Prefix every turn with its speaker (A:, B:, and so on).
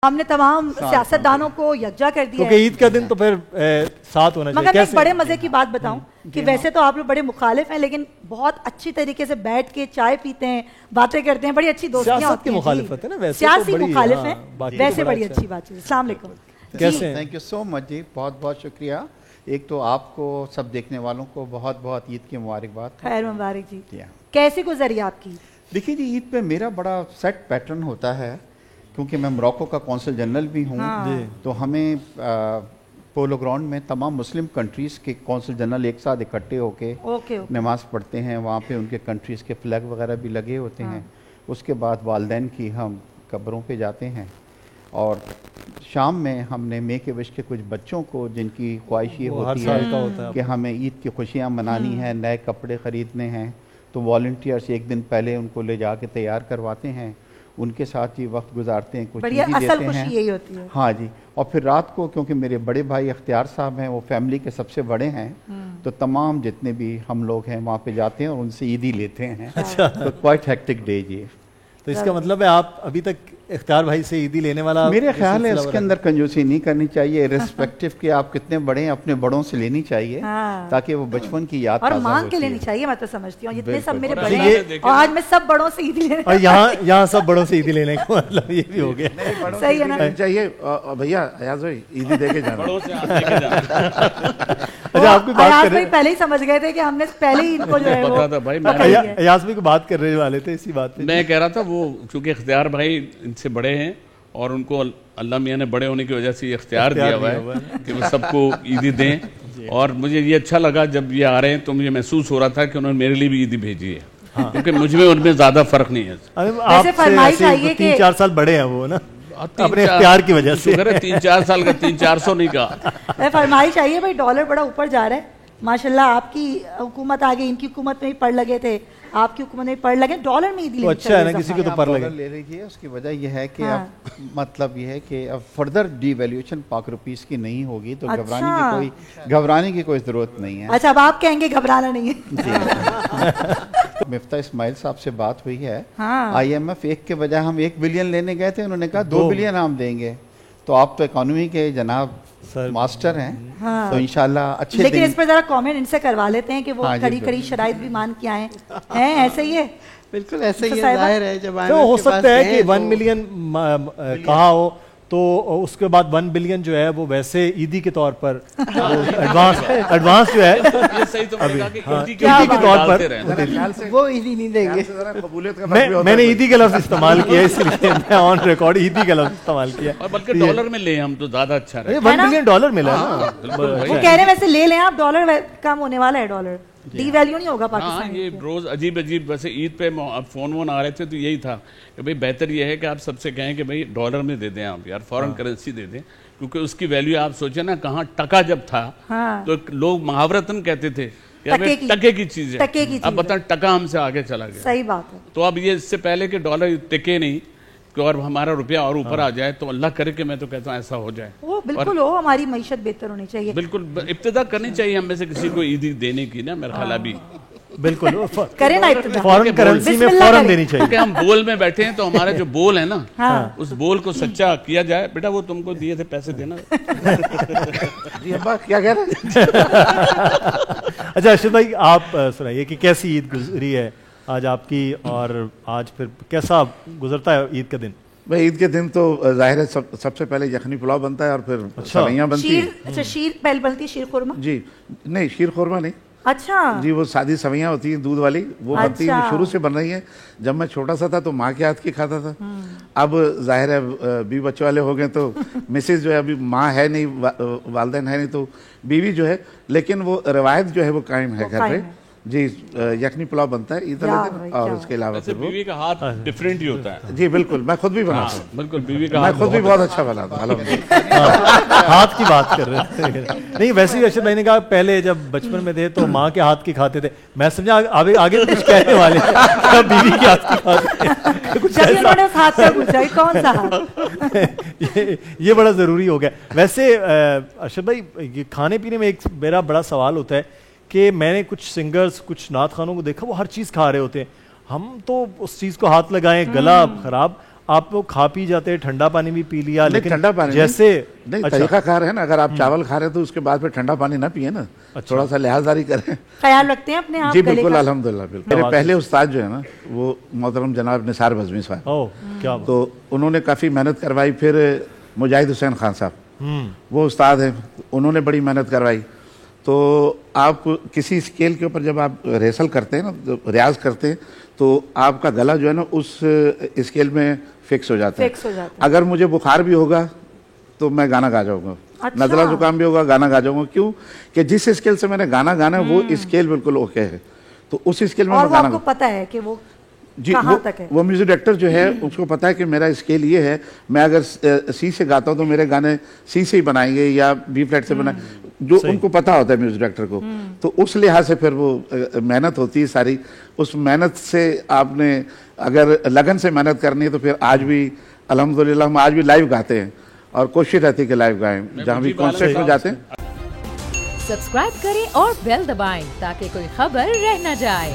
A: ہم نے تمام سیاستدانوں کو یکجا کر دیا
B: کیونکہ عید کا دن تو پھر ساتھ ہونا چاہیے.
A: مگر میں ایک بڑے مزے کی بات بتاؤں کہ ویسے تو آپ لوگ بڑے مخالف ہیں لیکن بہت اچھی طریقے سے بیٹھ کے چائے پیتے ہیں, باتیں کرتے ہیں, بڑی اچھی دوستیاں ہوتی ہیں.
B: مخالفت ہے نا ویسے,
A: سیاسی مخالف ہیں ویسے, بڑی اچھی بات ہے. السلام علیکم.
B: کیسے؟
C: تھینک یو سو مچ جی, بہت بہت شکریہ. ایک تو آپ کو سب دیکھنے والوں کو بہت بہت عید کی مبارکباد.
A: خیر مبارک جی. کیسی گزری آپ کی؟
C: دیکھیے جی, عید پہ میرا بڑا سیٹ پیٹرن ہوتا ہے کیونکہ میں موروکو کا کونسل جنرل بھی ہوں. تو ہمیں پولو گراؤنڈ میں تمام مسلم کنٹریز کے کونسل جنرل ایک ساتھ اکٹھے ہو کے نماز پڑھتے ہیں. وہاں پہ ان کے کنٹریز کے فلیگ وغیرہ بھی لگے ہوتے ہیں. اس کے بعد والدین کی ہم قبروں پہ جاتے ہیں اور شام میں ہم نے میک اے وش کے کچھ بچوں کو جن کی خواہش یہ ہوتی ہے کہ ہمیں عید کی خوشیاں منانی ہیں, نئے کپڑے خریدنے ہیں, تو والنٹیئرس ایک دن پہلے ان کو لے جا کے تیار کرواتے ہیں, ان کے ساتھ ہی وقت گزارتے ہیں, کچھ چیزیں دیتے ہیں.
A: یہی ہوتی ہے.
C: ہاں جی. اور پھر رات کو کیونکہ میرے بڑے بھائی اختیار صاحب ہیں, وہ فیملی کے سب سے بڑے ہیں, تو تمام جتنے بھی ہم لوگ ہیں وہاں پہ جاتے ہیں اور ان سے عیدی لیتے ہیں. تو کوائٹ ہیکٹک ڈے جی.
B: تو اس کا مطلب ہے آپ ابھی تک اختیار بھائی سے عیدی لینے والا,
C: میرے خیال ہے اس کے اندر کنجوسی نہیں کرنی چاہیے, ریسپیکٹو کہ آپ کتنے بڑے ہیں اپنے بڑوں سے لینی چاہیے تاکہ وہ بچپن کی یاد
A: اور مانگ کے لینی چاہیے. میں تو سمجھتی ہوں جتنے سب میرے بڑے ہیں اور آج میں سب بڑوں سے عیدی لینے,
B: اور یہاں سب بڑوں سے عیدی لینے کا مطلب یہ بھی ہو گیا.
A: صحیح ہے نا
D: چاہیے بھیا ایاز بھائی عیدی دے کے جانا.
B: اچھا آپ کو بات کر رہے
A: پہلے ہی سمجھ گئے تھے کہ ہم نے پہلے ہی ان کو جو ہے وہ
B: ایاز بھائی کو بات کر رہے والے تھے اسی بات پہ.
E: میں کہہ رہا تھا وہ چونکہ اختیار بھائی ان سے بڑے ہیں اور ان کو اللہ میاں نے بڑے ہونے کی وجہ سے یہ اختیار دیا ہوا ہے کہ وہ سب کو عیدی دیں, اور مجھے یہ اچھا لگا جب یہ آ رہے ہیں تو مجھے محسوس ہو رہا تھا کہ انہوں نے میرے لیے بھی عیدی بھیجی ہے کیونکہ مجھ میں ان میں زیادہ فرق نہیں ہے.
B: آپ سے 3-4 سال بڑے ہیں وہ نا اپنے اختیار کی وجہ سے.
E: 3-4 سال کا 300-400 نہیں کہا.
A: فرمائش آئیے بھائی, ڈالر بڑا اوپر جا رہا ہے ماشاءاللہ. آپ کی حکومت آ گئی, ان کی حکومت میں بھی پڑھ لگے تھے, آپ کی حکومت میں پڑھ لگے, ڈالر میں عیدی لینی
B: اچھا ہے نا کسی کو تو پڑھ لگے.
C: لے لیجیے. اس کی وجہ یہ ہے کہ اب مطلب یہ ہے کہ اب فردر ڈی ویلیویشن پاک روپیز کی نہیں ہوگی تو گھبرانے کی کوئی ضرورت نہیں ہے.
A: اچھا اب آپ کہیں گے گھبرانا نہیں ہے.
C: مفتاح اسماعیل صاحب سے بات ہوئی ہے, آئی ایم ایف 1 کے بجائے ہم 1 بلین لینے گئے تھے, انہوں نے کہا 2 بلین ہم دیں گے. تو آپ تو اکانومی کے جناب ماسٹر ہیں, تو انشاءاللہ اچھے.
A: لیکن اس پر ذرا کامنٹ ان سے کروا لیتے ہیں کہ وہ کڑی شرائط بھی مان کے آئے ہیں. ایسے ہی ہے,
D: بالکل ایسے ہی ظاہر ہے. جب
B: ہو سکتا ہے کہ 1 ملین کہا ہو تو اس کے بعد 1 بلین جو ہے وہ ویسے عیدی کے طور پر ایڈوانس جو ہے عیدی کے طور پر
D: وہ عیدی نہیں دیں گے.
B: میں نے عیدی کا لفظ استعمال کیا, اس لیے میں آن ریکارڈ عیدی کا لفظ استعمال کیا.
E: اور بلکہ ڈالر میں لیں ہم تو زیادہ اچھا رہے.
B: 1 بلین ڈالر ملا نا,
A: وہ کہہ رہے ہیں ویسے لے لیں آپ, ڈالر کم ہونے والا ہے, ڈالر ڈی ویلیو نہیں ہوگا پاکستان.
E: یہ روز عجیب ویسے عید پہ فون آ رہے تھے تو یہی تھا کہ بھئی بہتر یہ ہے کہ آپ سب سے کہیں کہ بھئی ڈالر میں دے دیں, آپ یار فورن کرنسی دے دیں, کیونکہ اس کی ویلیو آپ سوچیں نا, کہاں ٹکا جب تھا تو لوگ محاورتاً کہتے تھے کہ ٹکے کی چیز ہے, اب بتائیں ٹکا ہم سے آگے چلا گیا.
A: صحیح بات ہے.
E: تو اب یہ اس سے پہلے کہ ڈالر ٹکے نہیں اور ہمارا روپیہ اور اوپر آ جائے, تو اللہ کرے کہ میں تو کہتا ہوں ایسا ہو جائے.
A: وہ بالکل ہو, ہماری معیشت بہتر ہونی چاہیے.
E: بالکل ابتدا کرنی چاہیے ہم میں سے کسی کو عیدی دینے کی نا, میرا خیال ابھی
B: بالکل
A: کریں نا ابتدا,
B: فورن کرنسی میں فورن دینی چاہیے.
E: کہ ہم بول میں بیٹھے ہیں تو ہمارے جو بول ہے نا اس بول کو سچا کیا جائے. بیٹا وہ تم کو دیے تھے پیسے دینا.
D: جی ابا کیا کہہ رہے ہیں.
B: اچھا ارشد بھائی آپ سنائیے کہ کیسی عید گزری ہے آج آپ کی, اور آج پھر کیسا گزرتا ہے عید کا دن؟
D: بھائی عید کے دن تو ظاہر ہے سب سے پہلے یخنی پلاؤ بنتا ہے اور پھر سوئیاں بنتی ہیں.
A: اچھا شیر پہل بنتی ہے, شیر خورما؟
D: جی نہیں, شیر خورما نہیں.
A: اچھا
D: جی وہ سادی سویاں ہوتی ہیں دودھ والی, وہ بنتی ہیں, شروع سے بن رہی ہیں. جب میں چھوٹا سا تھا تو ماں کے ہاتھ کی کھاتا تھا. اب ظاہر ہے بیوی بچے والے ہو گئے تو مسز جو ہے ابھی ماں ہے نہیں, والدین ہے نہیں, تو بیوی جو ہے, لیکن وہ روایت جو ہے وہ قائم ہے گھر پہ. جی یخنی پلاؤ بنتا ہے عید والے دن, اور اس کے علاوہ
E: بیوی کا ہاتھ ڈیفرنٹ ہی ہوتا ہے.
D: جی بالکل, میں خود بھی بناتا ہوں.
E: بالکل بیوی کا
D: میں خود بھی بہت اچھا بناتا ہوں.
B: ہاتھ کی بات کر رہے تھے. نہیں ویسے ہی ارشد بھائی نے کہا پہلے جب بچپن میں تھے تو ماں کے ہاتھ کی کھاتے تھے, میں سمجھا آگے کچھ کہنے والے ہیں بیوی کے ہاتھ کی کھاتے. یہ بڑا ضروری ہو گیا. ویسے ارشد بھائی کھانے پینے میں ایک میرا بڑا سوال ہوتا ہے کہ میں نے کچھ سنگرز, کچھ نعت خوانوں کو دیکھا, وہ ہر چیز کھا رہے ہوتے ہیں. ہم تو اس چیز کو ہاتھ لگائیں, گلا خراب. آپ لوگ کھا پی جاتے, ٹھنڈا پانی بھی پی لیا, لیکن
D: ٹھنڈا پانی
B: جیسے
D: نہیں, طریقہ کار ہے نا, اگر آپ چاول کھا رہے ہیں تو اس کے بعد پھر ٹھنڈا پانی نہ پیے نا, تھوڑا سا لحاظداری کریں.
A: خیال رکھتے ہیں اپنے آپ.
D: جی بالکل, الحمدللہ بالکل. میرے پہلے استاد جو ہے نا وہ محترم جناب نثار بزمی صاحب, تو انہوں نے کافی محنت کروائی. پھر مجاہد حسین خان صاحب وہ استاد ہیں, انہوں نے بڑی محنت کروائی. تو آپ کسی اسکیل کے اوپر جب آپ ریہرسل کرتے ہیں نا, ریاض کرتے ہیں, تو آپ کا گلا جو ہے نا اس اسکیل میں فکس ہو جاتا ہے. اگر مجھے بخار بھی ہوگا تو میں گانا گا جاؤں گا, نزلہ زکام بھی ہوگا گانا گا جاؤں گا. کیوں کہ جس اسکیل سے میں نے گانا گانا ہے وہ اسکیل بالکل اوکے ہے, تو اس اسکیل میں
A: گانا کو پتا ہے کہ وہ
D: جی وہ میوزک ڈائریکٹر جو ہے اس کو پتا ہے کہ میرا اسکیل یہ ہے, میں اگر سی سے گاتا ہوں تو میرے گانے سی سے ہی بنائیں گے یا بی فلیٹ سے بنائیں, جو ان کو پتا ہوتا ہے میوزک ڈائریکٹر کو. تو اس لحاظ سے پھر وہ محنت ہوتی ہے ساری. اس محنت سے آپ نے اگر لگن سے محنت کرنی ہے تو پھر آج بھی الحمدللہ ہم آج بھی لائیو گاتے ہیں, اور کوشش رہتی ہے کہ لائیو گائیں جہاں بھی کانسرٹ میں جاتے ہیں.
F: سبسکرائب کریں اور بیل دبائیں تاکہ کوئی خبر رہ نہ جائے.